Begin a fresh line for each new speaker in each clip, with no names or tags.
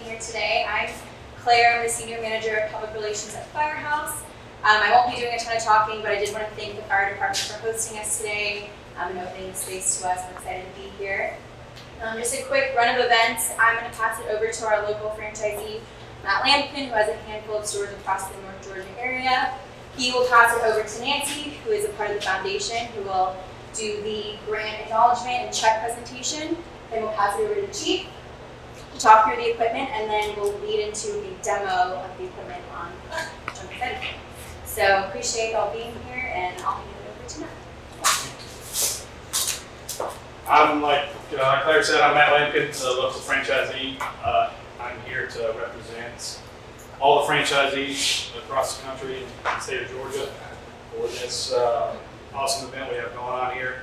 Here today. I'm Claire. I'm the Senior Manager of Public Relations at Firehouse. I won't be doing a ton of talking, but I did want to thank the fire department for hosting us today and opening the space to us. I'm excited to be here. Just a quick run of events. I'm going to pass it over to our local franchisee, Matt Lampkin, who has a handful of stores across the North Georgia area. He will pass it over to Nancy, who is a part of the foundation, who will do the grant acknowledgement and check presentation. Then we'll pass it over to the chief to talk through the equipment, and then we'll lead into the demo of the equipment on Jump Ahead. So appreciate y'all being here, and I'll hand it over to Matt.
I'm like Claire said, I'm Matt Lampkin, the local franchisee. I'm here to represent all the franchisees across the country and the state of Georgia for this awesome event we have going on here.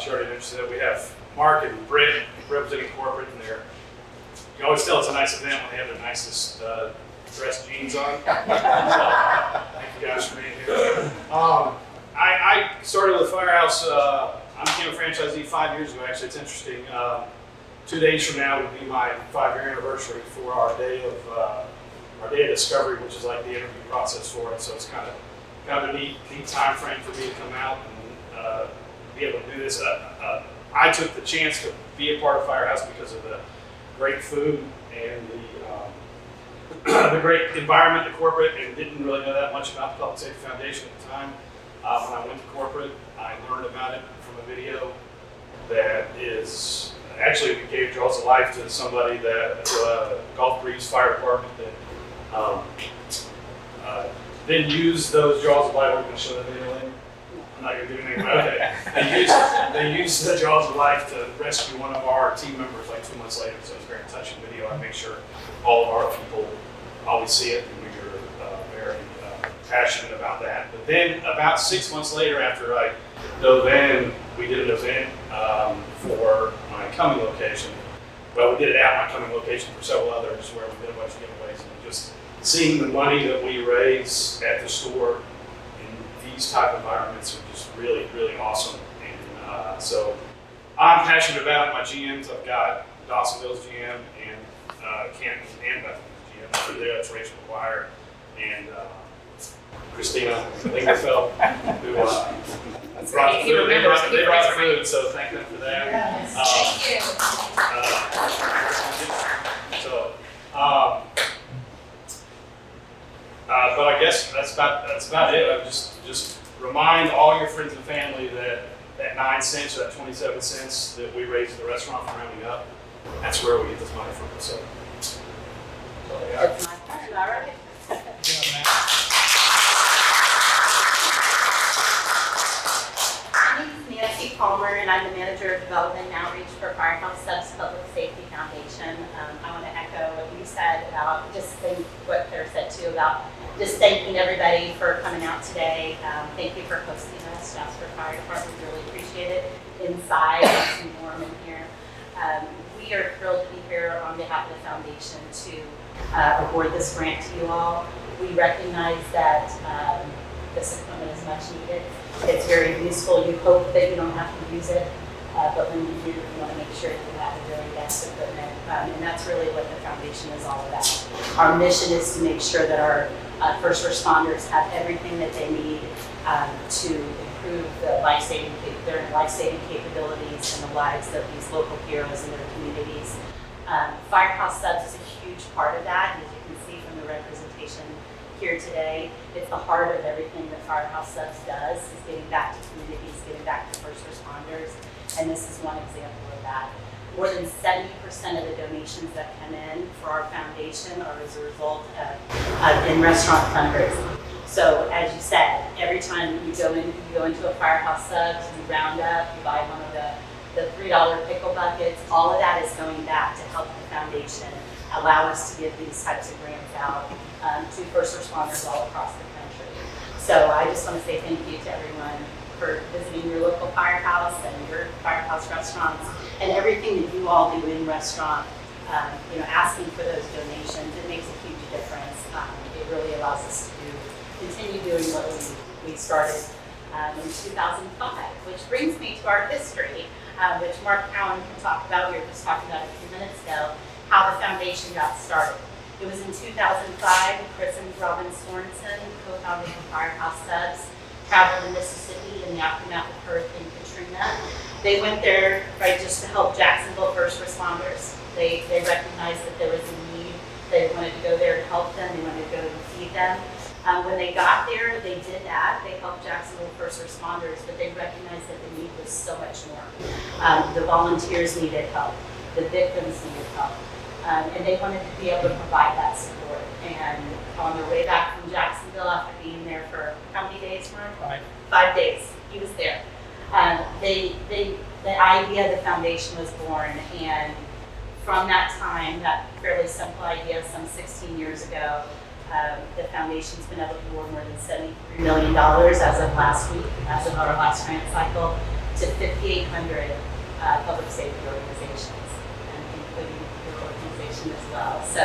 She already mentioned that we have Mark and Britt representing corporate, and you always tell it's a nice event when they have their nicest dressed jeans on. Thank you guys for being here. I started with Firehouse. I became a franchisee 5 years ago. Actually, it's interesting. 2 days from now would be my 5-year anniversary for our day of discovery, which is like the interview process for it. So it's kind of a neat time frame for me to come out and be able to do this. I took the chance to be a part of Firehouse because of the great food and the great environment at corporate, and didn't really know that much about the Public Safety Foundation at the time. When I went to corporate, I learned about it from a video that is actually we gave Jaws of Life to somebody that Gulf Breeze Fire Department that then used those Jaws of Life. We're going to show that video later. I'm not going to do anything about it. They used the Jaws of Life to rescue one of our team members like 2 months later. So it's a very touching video. I make sure all of our people always see it, and we are very passionate about that. But then about 6 months later, after I dove in, we did an event for my coming location. Well, we did it at my coming location for several others where we did a bunch of giveaways, and just seeing the money that we raise at the store in these type of environments are just really, really awesome. And so I'm passionate about my GMs. I've got Dawsonville's GM and Canton and Bethel's GM. Through there, that's Rachel McGuire and Christina Lingerfeld, who brought the food. They brought the food, so thank them for that.
Yes.
Thank you. But I guess that's about it. I just remind all your friends and family that 9 cents or that 27 cents that we raise at the restaurant for rounding up, that's where we get this money from. So there you are.
All right.
My name is Nancy Palmer, and I'm the Manager of Development and Outreach for Firehouse Subs Public Safety Foundation. I want to echo what you said about what Claire said too about just thanking everybody for coming out today. Thank you for hosting us, Jasper Fire Department. We really appreciate it. Inside, it's warm in here. We are thrilled to be here on behalf of the foundation to award this grant to you all. We recognize that this equipment is much needed. It's very useful. You hope that you don't have to use it, but when you do, you want to make sure you have the very best equipment. And that's really what the foundation is all about. Our mission is to make sure that our first responders have everything that they need to improve their life-saving capabilities and the lives of these local heroes in their communities. Firehouse Subs is a huge part of that, as you can see from the representation here today. It's the heart of everything that Firehouse Subs does, is getting back to communities, getting back to first responders, and this is one example of that. More than 70% of the donations that come in for our foundation are as a result of in-restaurant fundraising. So as you said, every time you go into a Firehouse Subs, you round up, you buy one of the $3 pickle buckets, all of that is going back to help the foundation allow us to give these types of grants out to first responders all across the country. So I just want to say thank you to everyone for visiting your local firehouse and your firehouse restaurants and everything that you all do in restaurant. Asking for those donations, it makes a huge difference. It really allows us to continue doing what we started in 2005, which brings me to our history, which Mark Cowan can talk about. We were just talking about a few minutes ago. how the foundation got started. It was in 2005, Chris and Robin Sorensen, co-founding the Firehouse Subs, traveled to Mississippi in the aftermath of Hurricane Katrina. They went there, right, just to help Jacksonville first responders. They recognized that there was a need. They wanted to go there to help them. They wanted to go and feed them. When they got there, they did that. They helped Jacksonville first responders, but they recognized that the need was so much more. The volunteers needed help. The victims needed help. And they wanted to be able to provide that support. And on their way back from Jacksonville, after being there for how many days, Mark? 5 days. He was there. The idea of the foundation was born, and from that time, that fairly simple idea, some 16 years ago, the foundation's been able to award more than $73 million as of last week, as of our last grant cycle, to 5,800 public safety organizations, and including your organization as well. So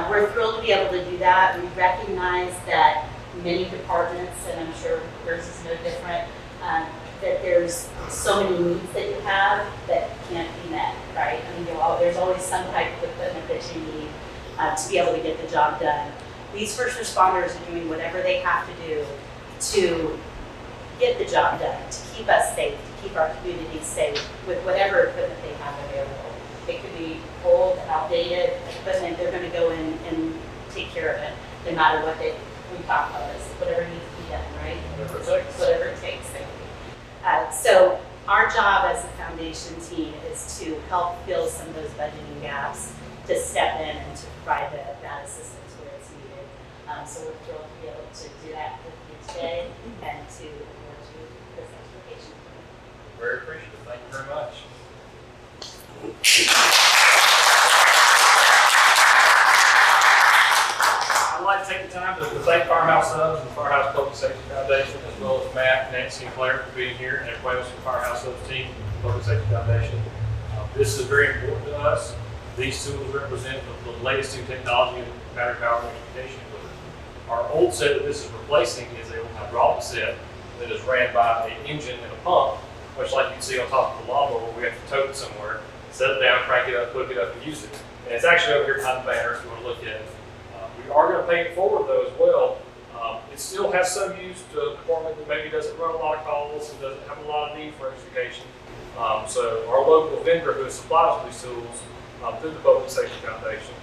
we're thrilled to be able to do that. We recognize that many departments, and I'm sure yours is no different, that there's so many needs that you have that can't be met, right? I mean, there's always some type of equipment that you need to be able to get the job done. These first responders are doing whatever they have to do to get the job done, to keep us safe, to keep our communities safe with whatever equipment they have available. It could be old, outdated equipment. They're going to go in and take care of it, no matter what we talk about this, whatever needs to be done, right? Whatever it takes. So our job as a foundation team is to help fill some of those budgeting gaps, to step in and to provide that assistance where it's needed. So we're thrilled to be able to do that with you today and to award you this extrication.
Very appreciative. Thank you very much. I'd like to take the time to thank Firehouse Subs and the Firehouse Public Safety Foundation, as well as Matt, Nancy, and Claire for being here, and everybody else from the Firehouse Subs team, Public Safety Foundation. This is very important to us. These tools represent the latest new technology in battery powered electrification equipment. Our old set that this is replacing is a hydraulic set that is ran by an engine and a pump, much like you'd see on top of the lawnmower where we have to tow it somewhere, set it down, crank it up, hook it up, and use it. And it's actually over here behind the banner if you want to look at it. We are going to pay it forward though as well. It still has some use to a department that maybe doesn't run a lot of calls and doesn't have a lot of need for education. So our local vendor who supplies these tools through the Public Safety Foundation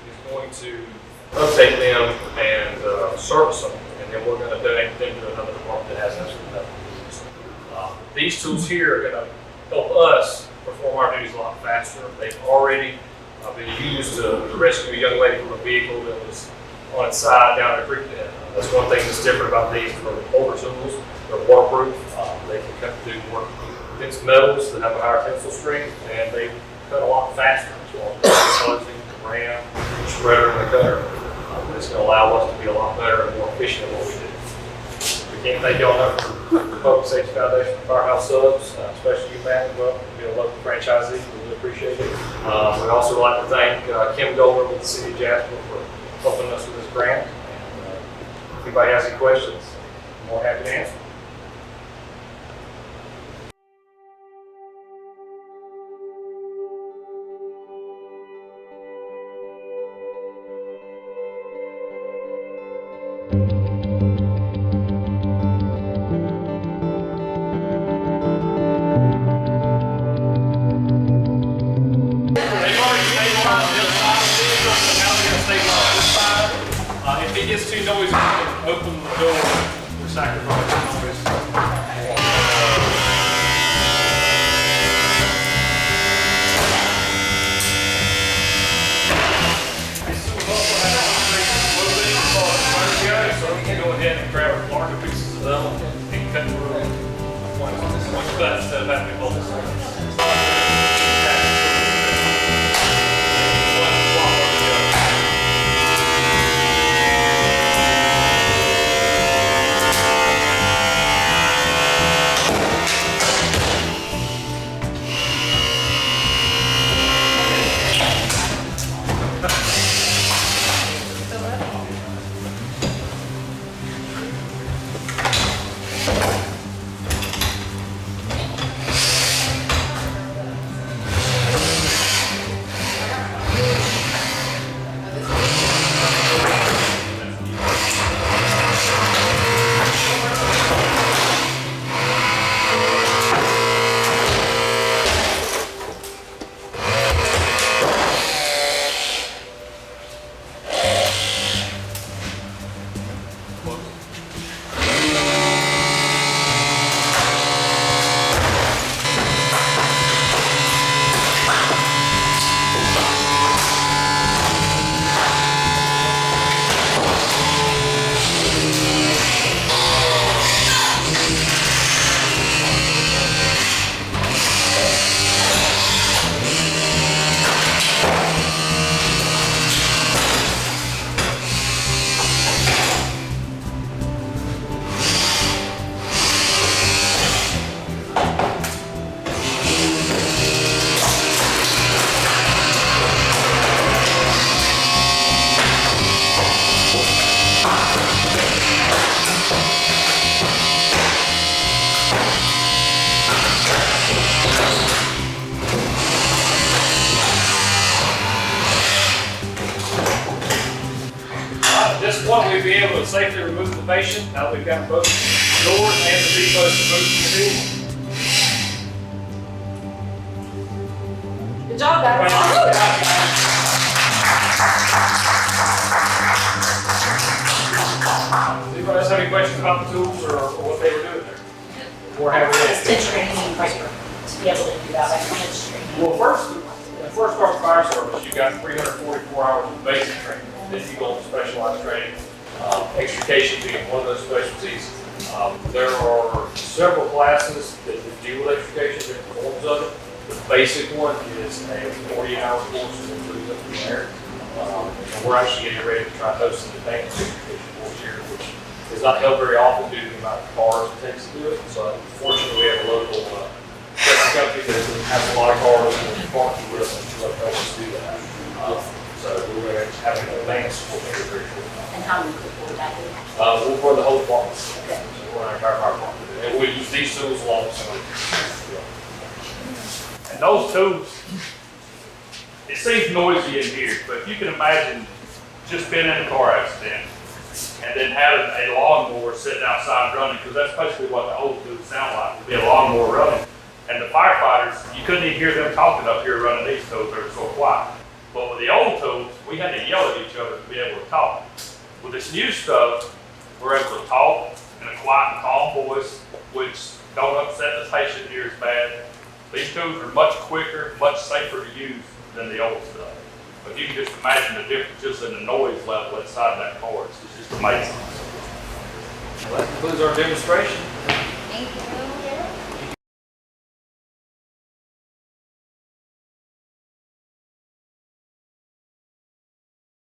is going to update them and service them, and then we're going to donate them to another department that has absolutely nothing. These tools here are going to help us perform our duties a lot faster. They've already been used to rescue a young lady from a vehicle that was on its side down a creek bed. That's one thing that's different about these from older tools. They're waterproof. They can cut through work against metals that have a higher tensile strength, and they cut a lot faster as well. The ram, the spreader, and the cutter. It's going to allow us to be a lot better and more efficient at what we do. We can't thank y'all enough for the Public Safety Foundation, Firehouse Subs, especially you, Matt, as well. You're a local franchisee. We really appreciate it. We'd also like to thank Kim Goldberg with the City of Jasper for helping us with this grant. And if anybody has any questions, I'm more happy to answer. If it gets too noisy, open the door to sacrifice the noise. So we can go ahead and grab larger pieces of them and cut through one cut instead of having to hold this. point, we'll be able to safely remove the patient. Now that we've got both doors and the depots removed from the vehicle.
Good job, guys.
Does anybody else have any questions about the tools or what they were doing there? Or have we
Just the training, right, to be able to do that, like how much training?
Well, in the first part of fire service, you've got 344 hours of basic training. Then you go into specialized training, extrication being one of those specialties. There are several classes that deal with extrication, different forms of it. The basic one is a 40-hour course that includes up from there. And we're actually getting ready to try to host an advanced extrication course here, which is not held very often due to the amount of cars it takes to do it. So fortunately, we have a local company that has a lot of cars and parking with us to help us do that. So we're going to have an advanced course here very shortly.
And how many people would that be?
We'll run the whole department.
Okay.
So we're our entire fire department. And we use these tools along with some of
And those tools, it seems noisy in here, but if you can imagine just being in a car accident and then having a lawnmower sitting outside running, because that's basically what the old tools sound like, would be a lawnmower running. And the firefighters, you couldn't even hear them talking up here running these tools, they were so quiet. But with the old tools, we had to yell at each other to be able to talk. With this new stuff, we're able to talk in a quiet and calm voice, which don't upset the patient near as bad. These tools are much quicker, much safer to use than the old stuff. But you can just imagine the difference just in the noise level inside that car. It's just amazing.
Well, that concludes our demonstration.
Thank you.